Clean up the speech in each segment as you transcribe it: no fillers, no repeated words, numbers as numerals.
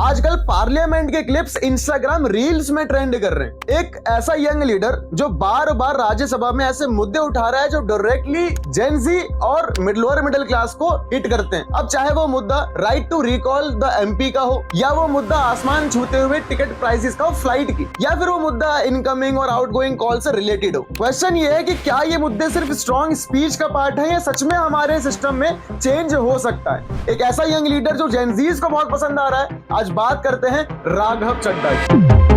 आजकल पार्लियामेंट के clips Instagram reels में ट्रेंड कर रहे हैं। एक ऐसा यंग लीडर जो बार बार राज्यसभा में ऐसे मुद्दे उठा रहा है जो डायरेक्टली जेन जी और लोअर मिडिल क्लास को हिट करते हैं। अब चाहे वो मुद्दा right to recall the MP का हो, या वो मुद्दा आसमान छूते हुए टिकट प्राइसेस का हो फ्लाइट की, या फिर वो मुद्दा इनकमिंग और आउटगोइंग कॉल से रिलेटेड हो। क्वेश्चन ये है कि क्या ये मुद्दे सिर्फ स्ट्रॉन्ग स्पीच का पार्ट है या सच में हमारे सिस्टम में चेंज हो सकता है। एक ऐसा यंग लीडर जो जेन जीज को बहुत पसंद आ रहा है, आज बात करते हैं राघव चड्ढा की।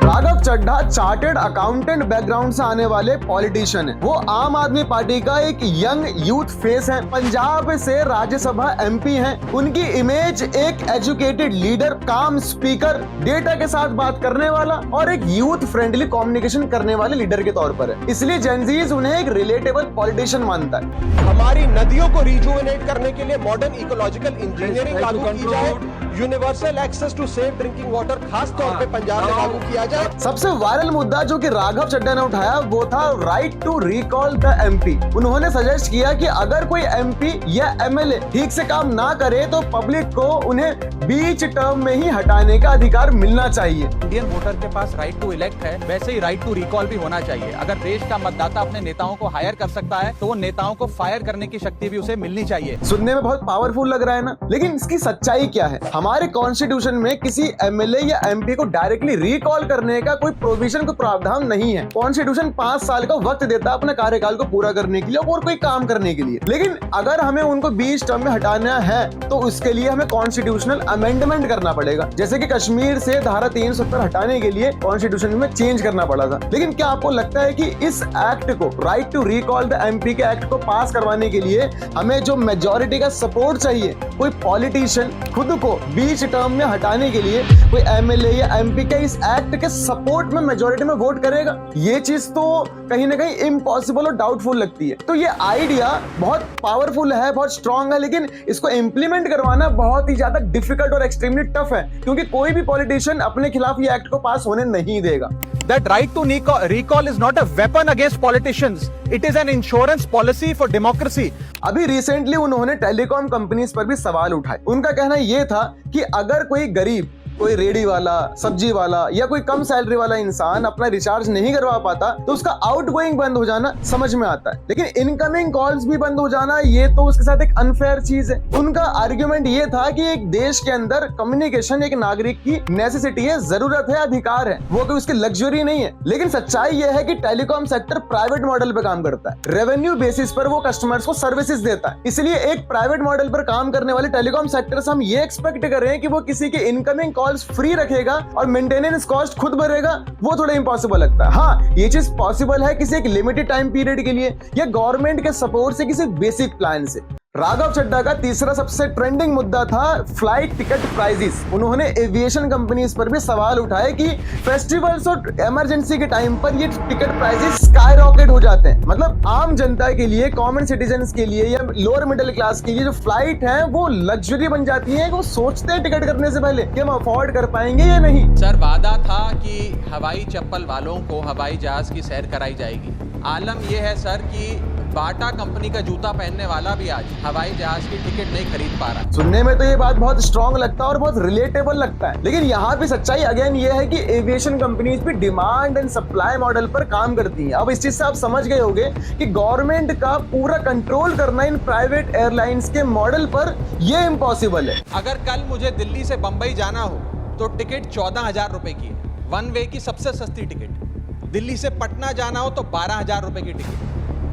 Raghav Chadha chartered accountant background से आने वाले पॉलिटिशियन है। वो आम आदमी पार्टी का एक यंग यूथ फेस है। पंजाब से राज्यसभा एमपी हैं। उनकी इमेज एक एजुकेटेड लीडर, काम स्पीकर, डेटा के साथ बात करने वाला और एक यूथ फ्रेंडली कम्युनिकेशन करने वाले लीडर के तौर पर है। इसलिए जेन जीज उन्हें एक रिलेटेबल पॉलिटिशियन मानता है। हमारी नदियों को रिजुवेनेट करने के लिए मॉडर्न इकोलॉजिकल इंजीनियरिंग लागू की जाए, universal access to safe drinking water खास तौर पे पंजाब में लागू किया जाए। सबसे वायरल मुद्दा जो कि राघव चड्ढा ने उठाया वो था right to recall the MP. उन्होंने सजेस्ट किया कि अगर कोई एमपी या एमएलए ठीक से काम ना करे तो पब्लिक को उन्हें बीच टर्म में ही हटाने का अधिकार मिलना चाहिए। इंडियन वोटर के पास राइट टू इलेक्ट है, वैसे ही राइट टू रिकॉल भी होना चाहिए। अगर देश का मतदाता अपने नेताओं को हायर कर सकता है तो वो नेताओं को फायर करने की शक्ति भी उसे मिलनी चाहिए। सुनने में बहुत पावरफुल लग रहा है ना, लेकिन इसकी सच्चाई क्या है? हमारे कॉन्स्टिट्यूशन में किसी एमएलए या एमपी को डायरेक्टली रिकॉल करने का कोई प्रोविजन, कोई प्रावधान नहीं है। कॉन्स्टिट्यूशन 5 साल का वक्त देता है अपने कार्यकाल को पूरा करने के लिए और कोई काम करने के लिए। लेकिन अगर हमें उनको बीच टर्म में हटाना है तो उसके लिए हमें कॉन्स्टिट्यूशनल अमेंडमेंट करना पड़ेगा। जैसे कि कश्मीर से धारा 370 हटाने के लिए कॉन्स्टिट्यूशन में चेंज करना पड़ा था। लेकिन क्या आपको लगता है कि इस एक्ट को, right to recall the MP के एक्ट को पास करवाने के लिए हमें जो मेजॉरिटी का सपोर्ट चाहिए, कोई पॉलिटिशियन खुद को बीच टर्म में हटाने के लिए कोई एमएलए या एमपी के इस एक्ट के सपोर्ट में मेजॉरिटी में वोट करेगा? ये चीज तो कहीं ना कहीं इम्पॉसिबल और डाउटफुल लगती है। तो ये आइडिया बहुत पावरफुल है, बहुत स्ट्रांग है, लेकिन इसको इंप्लीमेंट करवाना बहुत ही ज्यादा डिफिकल्ट और एक्सट्रीमली टफ है, क्योंकि कोई भी पॉलिटिशियन अपने खिलाफ ये एक्ट को पास होने नहीं देगा। That right to recall is not a weapon against politicians. It is an insurance policy for democracy. अभी रिसेंटली उन्होंने टेलीकॉम कंपनीज पर भी सवाल उठाए। उनका कहना यह था कि अगर कोई गरीब, कोई रेडी वाला, सब्जी वाला या कोई कम सैलरी वाला इंसान अपना रिचार्ज नहीं करवा पाता तो उसका आउटगोइंग बंद हो जाना समझ में आता है, लेकिन इनकमिंग कॉल्स भी बंद हो जाना ये तो उसके साथ एक अनफेयर चीज है। उनका आर्ग्यूमेंट ये था कि एक देश के अंदर कम्युनिकेशन एक नागरिक की नेसेसिटी है, जरूरत है, अधिकार है, वो कोई उसकी लग्जरी नहीं है। लेकिन सच्चाई ये है कि टेलीकॉम सेक्टर प्राइवेट मॉडल पे काम करता है। रेवेन्यू बेसिस पर वो कस्टमर्स को सर्विसेज देता है। इसलिए एक प्राइवेट मॉडल पर काम करने वाले टेलीकॉम सेक्टर से हम ये एक्सपेक्ट कर रहे हैं कि वो किसी के इनकमिंग फ्री रखेगा और मेंटेनेंस कॉस्ट खुद भरेगा, वो थोड़ा इम्पॉसिबल लगता है। हाँ, ये चीज पॉसिबल है किसी एक लिमिटेड टाइम पीरियड के लिए या गवर्नमेंट के सपोर्ट से, किसी बेसिक प्लान से। राघव चड्ढा का तीसरा सबसे ट्रेंडिंग मुद्दा था फ्लाइट टिकट प्राइसेस। उन्होंने एविएशन कंपनीज पर भी सवाल उठाए कि फेस्टिवल्स और इमरजेंसी के टाइम पर ये टिकट प्राइसेस स्काई रॉकेट हो जाते हैं। मतलब आम जनता के लिए, कॉमन सिटीजन्स के लिए या लोअर मिडिल क्लास के लिए जो फ्लाइट है वो लग्जरी बन जाती है। वो सोचते हैं टिकट करने से पहले कि हम अफोर्ड कर पाएंगे या नहीं। सर, वादा था कि हवाई चप्पल वालों को हवाई जहाज की सैर कराई जाएगी। आलम यह है सर कि बाटा कंपनी का जूता पहनने वाला भी आज हवाई जहाज की टिकट नहीं खरीद पा रहा। सुनने में तो ये बात बहुत स्ट्रॉन्ग लगता है और बहुत रिलेटेबल लगता है, लेकिन यहाँ पे सच्चाई अगेन ये है कि एविएशन कंपनीज भी डिमांड एंड सप्लाई मॉडल पर काम करती हैं। अब इस चीज से आप समझ गए होंगे कि गवर्नमेंट का पूरा कंट्रोल करना इन प्राइवेट एयरलाइंस के मॉडल पर ये इम्पॉसिबल है। अगर कल मुझे दिल्ली से बंबई जाना हो तो टिकट 14,000 रुपए की है, वन वे की सबसे सस्ती टिकट। दिल्ली से पटना जाना हो तो 12,000 रुपए की टिकट,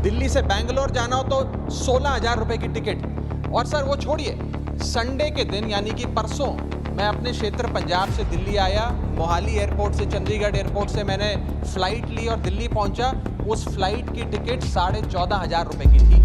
दिल्ली से बैंगलोर जाना हो तो 16,000 रुपए की टिकट। और सर वो छोड़िए, संडे के दिन यानी कि परसों मैं अपने क्षेत्र पंजाब से दिल्ली आया, मोहाली एयरपोर्ट से, चंडीगढ़ एयरपोर्ट से मैंने फ्लाइट ली और दिल्ली पहुंचा। उस फ्लाइट की टिकट 14,500 रुपए की थी।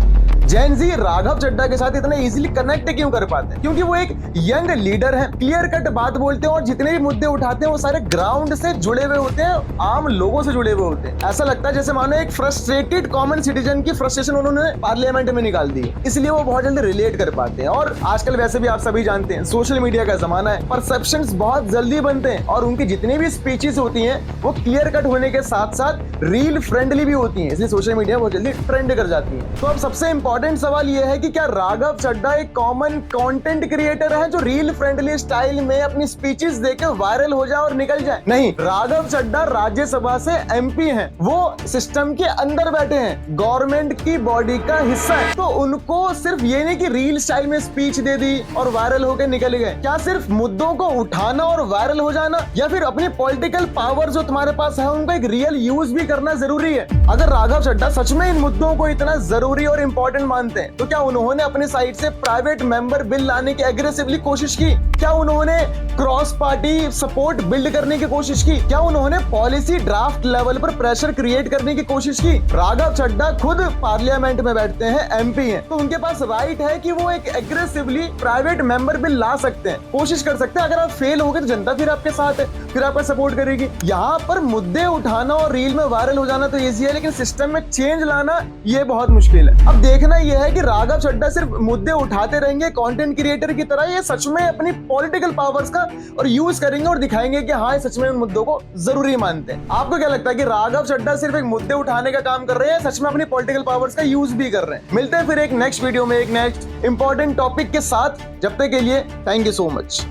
जेन जी राघव चड्ढा के साथ इतना इजीली कनेक्ट क्यों कर पाते हैं? क्योंकि वो एक यंग लीडर है, क्लियर कट बात बोलते हैं और जितने भी मुद्दे उठाते हैं वो सारे ग्राउंड से जुड़े हुए होते हैं, आम लोगों से जुड़े हुए होते हैं। ऐसा लगता है जैसे मानो एक फ्रस्ट्रेटेड कॉमन सिटीजन की फ्रस्ट्रेशन उन्होंने पार्लियामेंट में निकाल दी, इसलिए वो बहुत जल्दी रिलेट कर पाते हैं। और आजकल वैसे भी आप सभी जानते हैं सोशल मीडिया का जमाना है, परसेप्शंस बहुत जल्दी बनते हैं और उनकी जितनी भी स्पीचेस होती हैं वो क्लियर कट होने के साथ साथ रील फ्रेंडली भी होती हैं, इसलिए सोशल मीडिया बहुत जल्दी ट्रेंड कर जाती है। तो अब सबसे इंपॉर्टेंट इंपॉर्टेंट सवाल यह है कि क्या राघव चड्ढा एक कॉमन कंटेंट क्रिएटर है जो रील फ्रेंडली स्टाइल में अपनी स्पीचेस देकर वायरल हो जाए और निकल जाए? नहीं, राघव चड्ढा राज्यसभा से एमपी हैं, वो सिस्टम के अंदर बैठे हैं, गवर्नमेंट की बॉडी का हिस्सा है। तो उनको सिर्फ ये नहीं कि रील स्टाइल में स्पीच दे दी और वायरल होकर निकल गए। क्या सिर्फ मुद्दों को उठाना और वायरल हो जाना, या फिर अपनी पॉलिटिकल पावर जो तुम्हारे पास है उनका एक रियल यूज भी करना जरूरी है? अगर राघव चड्ढा सच में इन मुद्दों को इतना जरूरी और इंपॉर्टेंट मानते हैं तो क्या उन्होंने अपने साइड से प्राइवेट मेंबर बिल लाने की एग्रेसिवली कोशिश की? क्या उन्होंने क्रॉस पार्टी सपोर्ट बिल्ड करने की कोशिश की? क्या उन्होंने पॉलिसी ड्राफ्ट लेवल पर प्रेशर क्रिएट करने की कोशिश की? राघव चड्ढा खुद पार्लियामेंट में बैठते हैं, एमपी हैं, तो उनके पास राइट है कि वो एक एग्रेसिवली प्राइवेट मेंबर बिल ला सकते हैं, कोशिश कर सकते हैं। अगर आप फेल हो गए तो जनता फिर आपके साथ है, फिर आपका सपोर्ट करेगी। यहाँ पर मुद्दे उठाना और रील में वायरल हो जाना तो इजी है, लेकिन सिस्टम में चेंज लाना ये बहुत मुश्किल है। अब देखना यह है कि राघव चड्ढा सिर्फ मुद्दे उठाते रहेंगे कंटेंट क्रिएटर की तरह, ये सच में अपनी पॉलिटिकल पावर्स का और यूज करेंगे और दिखाएंगे कि हाँ, सच में उन मुद्दों को जरूरी मानते हैं। आपको क्या लगता है कि राघव चड्ढा सिर्फ एक मुद्दे उठाने का काम कर रहे हैं, सच में अपनी पॉलिटिकल पावर्स का यूज भी कर रहे हैं? मिलते हैं फिर एक नेक्स्ट वीडियो में एक नेक्स्ट इंपॉर्टेंट टॉपिक के साथ। जब तक के लिए थैंक यू सो मच।